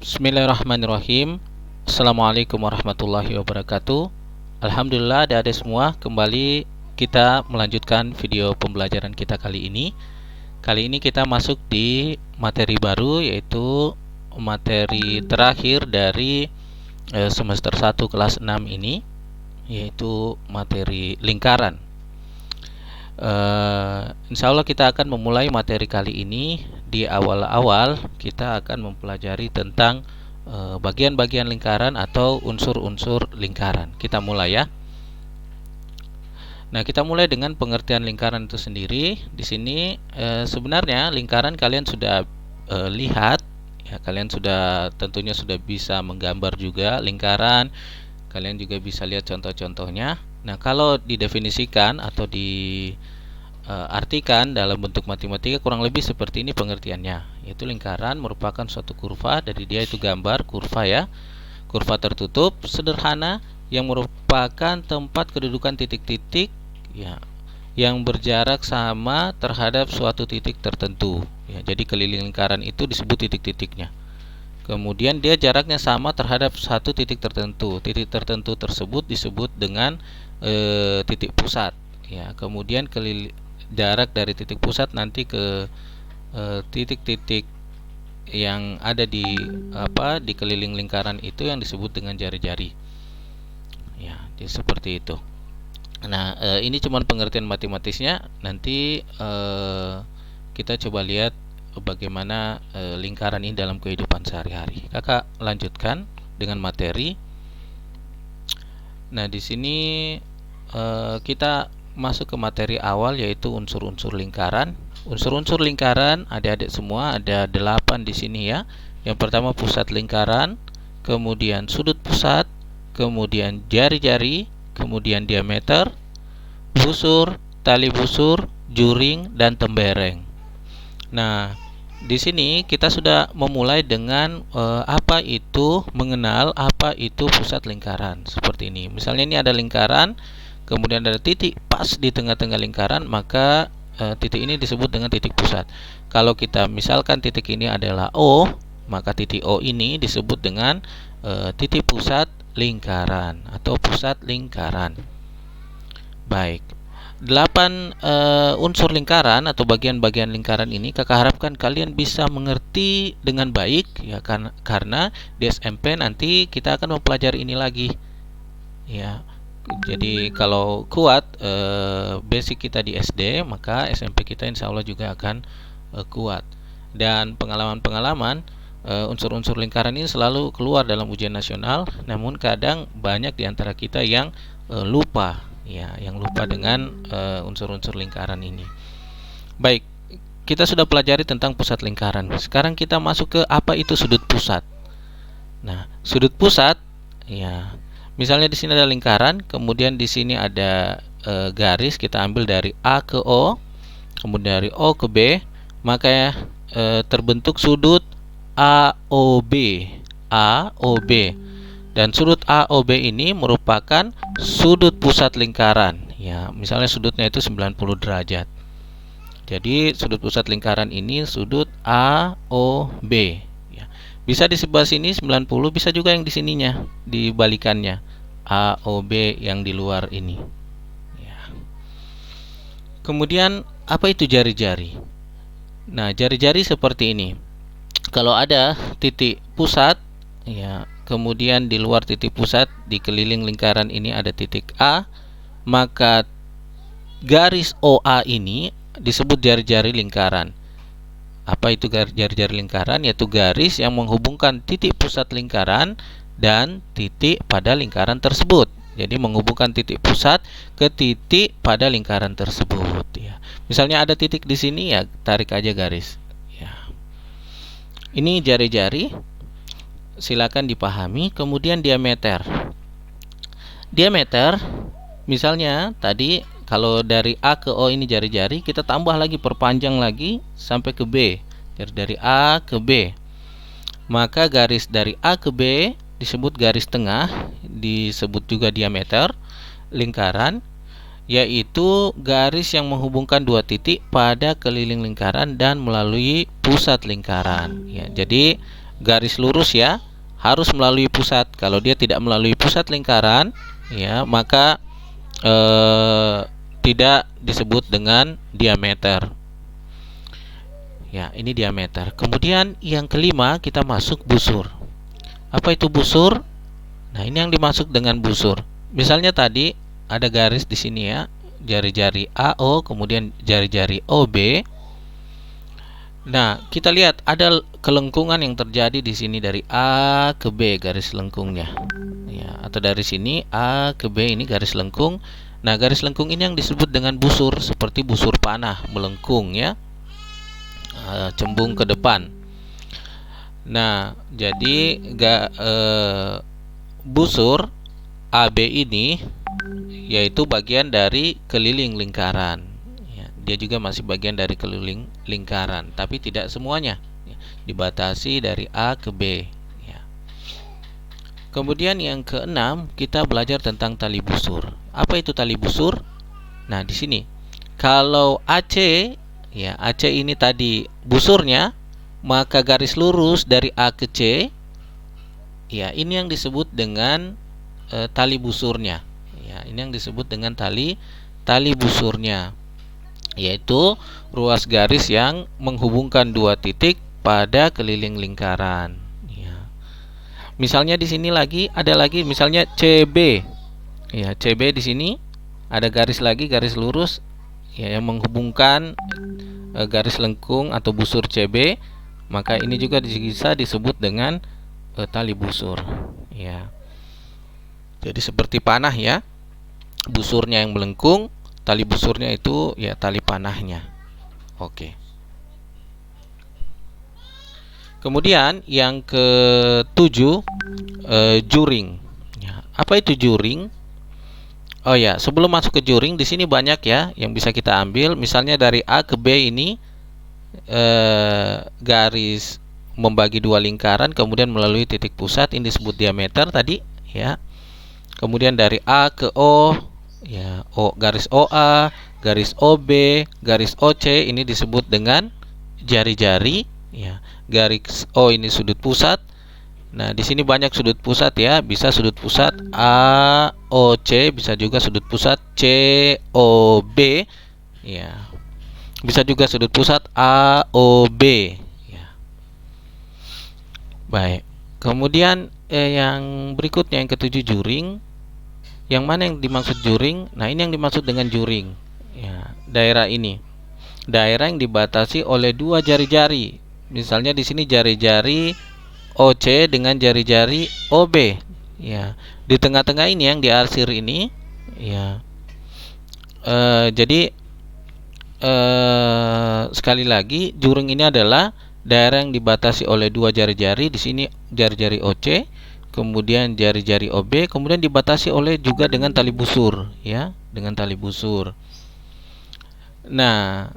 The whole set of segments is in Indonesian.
Bismillahirrahmanirrahim. Assalamualaikum warahmatullahi wabarakatuh. Alhamdulillah, adik-adik semua, kembali kita melanjutkan video pembelajaran kita kali ini. Kali ini kita masuk di materi baru, yaitu materi terakhir dari semester 1 kelas 6 ini, yaitu materi lingkaran. Insya Allah kita akan memulai materi kali ini. Di awal-awal kita akan mempelajari tentang bagian-bagian lingkaran atau unsur-unsur lingkaran. Kita mulai ya. Nah, kita mulai dengan pengertian lingkaran itu sendiri. Di sini sebenarnya lingkaran kalian sudah lihat ya, kalian tentunya sudah bisa menggambar juga lingkaran. Kalian juga bisa lihat contoh-contohnya. Nah, kalau didefinisikan atau diartikan dalam bentuk matematika kurang lebih seperti ini pengertiannya, yaitu lingkaran merupakan suatu kurva, dari dia itu gambar kurva ya, kurva tertutup sederhana yang merupakan tempat kedudukan titik-titik ya, yang berjarak sama terhadap suatu titik tertentu ya. Jadi keliling lingkaran itu disebut titik-titiknya. Kemudian dia jaraknya sama terhadap satu titik tertentu. Titik tertentu tersebut disebut dengan titik pusat ya. Kemudian jarak dari titik pusat nanti ke titik-titik yang ada di keliling lingkaran itu yang disebut dengan jari-jari ya. Jadi seperti itu. Nah, ini cuma pengertian matematisnya. Nanti kita coba lihat bagaimana lingkaran ini dalam kehidupan sehari-hari. Kakak lanjutkan dengan materi. Nah, di sini kita masuk ke materi awal, yaitu unsur-unsur lingkaran. Unsur-unsur lingkaran, adik-adik semua, ada 8 di sini ya. Yang pertama pusat lingkaran, kemudian sudut pusat, kemudian jari-jari, kemudian diameter, busur, tali busur, juring, dan tembereng. Nah, di sini kita sudah memulai dengan mengenal apa itu pusat lingkaran. Seperti ini. Misalnya ini ada lingkaran, kemudian ada titik pas di tengah-tengah lingkaran, maka titik ini disebut dengan titik pusat. Kalau kita misalkan titik ini adalah O, maka titik O ini disebut dengan titik pusat lingkaran atau pusat lingkaran. Baik. 8 unsur lingkaran atau bagian-bagian lingkaran ini kakak harapkan kalian bisa mengerti dengan baik ya, karena di SMP nanti kita akan mempelajari ini lagi ya. Jadi kalau kuat basic kita di SD, maka SMP kita insya Allah juga akan kuat. Dan pengalaman-pengalaman unsur-unsur lingkaran ini selalu keluar dalam ujian nasional, namun kadang banyak di antara kita yang lupa ya, yang lupa dengan unsur-unsur lingkaran ini. Baik, kita sudah pelajari tentang pusat lingkaran. Sekarang kita masuk ke apa itu sudut pusat. Nah, sudut pusat ya, misalnya di sini ada lingkaran, kemudian di sini ada garis, kita ambil dari A ke O, kemudian dari O ke B, maka terbentuk sudut AOB. AOB. Dan sudut AOB ini merupakan sudut pusat lingkaran ya. Misalnya sudutnya itu 90 derajat. Jadi sudut pusat lingkaran ini sudut AOB ya. Bisa di sebelah sini 90, bisa juga yang di sininya, dibalikannya, AOB yang di luar ini ya. Kemudian apa itu jari-jari? Nah, jari-jari seperti ini. Kalau ada titik pusat ya, kemudian di luar titik pusat di keliling lingkaran ini ada titik A, maka garis OA ini disebut jari-jari lingkaran. Apa itu jari-jari lingkaran? Yaitu garis yang menghubungkan titik pusat lingkaran dan titik pada lingkaran tersebut. Jadi menghubungkan titik pusat ke titik pada lingkaran tersebut ya. Misalnya ada titik di sini ya, tarik aja garis ya. Ini jari-jari, silakan dipahami. Kemudian diameter. Diameter, misalnya tadi kalau dari A ke O ini jari-jari, kita tambah lagi, perpanjang lagi sampai ke B. Jadi dari A ke B. Maka garis dari A ke B disebut garis tengah, disebut juga diameter lingkaran, yaitu garis yang menghubungkan dua titik pada keliling lingkaran dan melalui pusat lingkaran ya. Jadi garis lurus ya, harus melalui pusat. Kalau dia tidak melalui pusat lingkaran, ya, maka tidak disebut dengan diameter. Ya, ini diameter. Kemudian yang kelima kita masuk busur. Apa itu busur? Nah, ini yang dimaksud dengan busur. Misalnya tadi ada garis di sini ya, jari-jari AO, kemudian jari-jari OB. Nah, kita lihat ada kelengkungan yang terjadi di sini dari A ke B, garis lengkungnya. Ya, atau dari sini A ke B, ini garis lengkung. Nah, garis lengkung ini yang disebut dengan busur, seperti busur panah melengkung ya, cembung ke depan. Nah, jadi busur AB ini yaitu bagian dari keliling lingkaran. Ya, dia juga masih bagian dari keliling lingkaran, tapi tidak semuanya. Ya, dibatasi dari A ke B. Ya. Kemudian yang keenam kita belajar tentang tali busur. Apa itu tali busur? Nah, di sini kalau AC, ya, AC ini tadi busurnya, maka garis lurus dari A ke C, ya, ini yang disebut dengan tali busurnya. Ya, ini yang disebut dengan tali busurnya, yaitu ruas garis yang menghubungkan dua titik pada keliling lingkaran. Ya. Misalnya di sini ada lagi misalnya CB. Ya, CB di sini ada garis lagi, garis lurus ya, yang menghubungkan garis lengkung atau busur CB, maka ini juga bisa disebut dengan tali busur. Ya. Jadi seperti panah ya, busurnya yang melengkung, tali busurnya itu ya tali panahnya. Oke. Kemudian yang ketujuh, juring. Ya, apa itu juring? Oh ya, sebelum masuk ke juring, di sini banyak ya yang bisa kita ambil. Misalnya dari A ke B ini garis membagi dua lingkaran, kemudian melalui titik pusat, ini disebut diameter tadi ya. Kemudian dari A ke O, ya, garis OA, garis OB, garis OC ini disebut dengan jari-jari ya. Garis O ini sudut pusat. Nah, di sini banyak sudut pusat ya, bisa sudut pusat AOC, bisa juga sudut pusat COB ya. Bisa juga sudut pusat AOB ya. Baik. Kemudian yang berikutnya yang ketujuh, juring. Yang mana yang dimaksud juring? Nah, ini yang dimaksud dengan juring. Ya, daerah ini. Daerah yang dibatasi oleh dua jari-jari. Misalnya di sini jari-jari OC dengan jari-jari OB. Ya, di tengah-tengah ini yang diarsir ini, ya. Jadi sekali lagi, juring ini adalah daerah yang dibatasi oleh dua jari-jari. Di sini jari-jari OC, kemudian jari-jari OB, kemudian dibatasi oleh juga dengan tali busur, ya, dengan tali busur. Nah,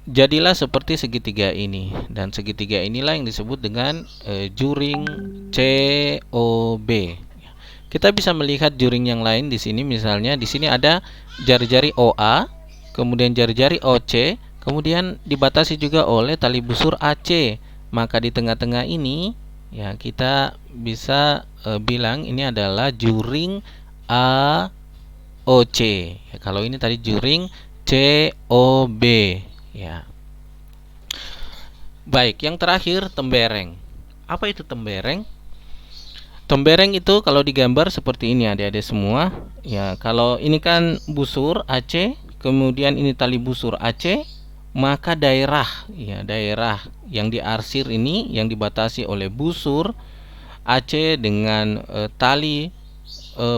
jadilah seperti segitiga ini, dan segitiga inilah yang disebut dengan juring COB. Kita bisa melihat juring yang lain di sini. Misalnya di sini ada jari-jari OA, kemudian jari-jari OC, kemudian dibatasi juga oleh tali busur AC. Maka di tengah-tengah ini ya kita bisa bilang ini adalah juring AOC. Ya, kalau ini tadi juring COB ya. Baik, yang terakhir tembereng. Apa itu tembereng? Tembereng itu kalau digambar seperti ini adik-adik semua. Ya, kalau ini kan busur AC, kemudian ini tali busur AC, maka daerah yang diarsir ini yang dibatasi oleh busur AC dengan tali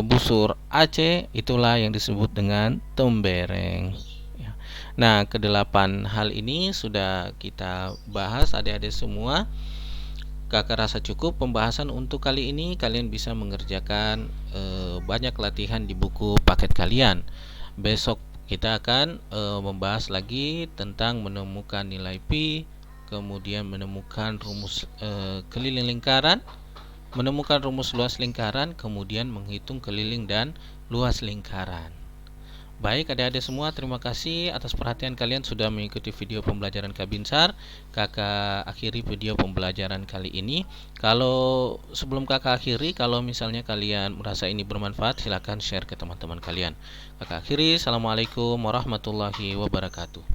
busur AC, itulah yang disebut dengan tembereng. Ya. Nah, kedelapan hal ini sudah kita bahas adik-adik semua. Kakak rasa cukup pembahasan untuk kali ini. Kalian bisa mengerjakan banyak latihan di buku paket kalian. Besok kita akan membahas lagi tentang menemukan nilai pi, kemudian menemukan rumus keliling lingkaran, menemukan rumus luas lingkaran, kemudian menghitung keliling dan luas lingkaran. Baik adik-adik semua, terima kasih atas perhatian kalian sudah mengikuti video pembelajaran Kabinsar. Kakak akhiri video pembelajaran kali ini. Kalau sebelum kakak akhiri, kalau misalnya kalian merasa ini bermanfaat, silahkan share ke teman-teman kalian. Kakak akhiri, Assalamualaikum warahmatullahi wabarakatuh.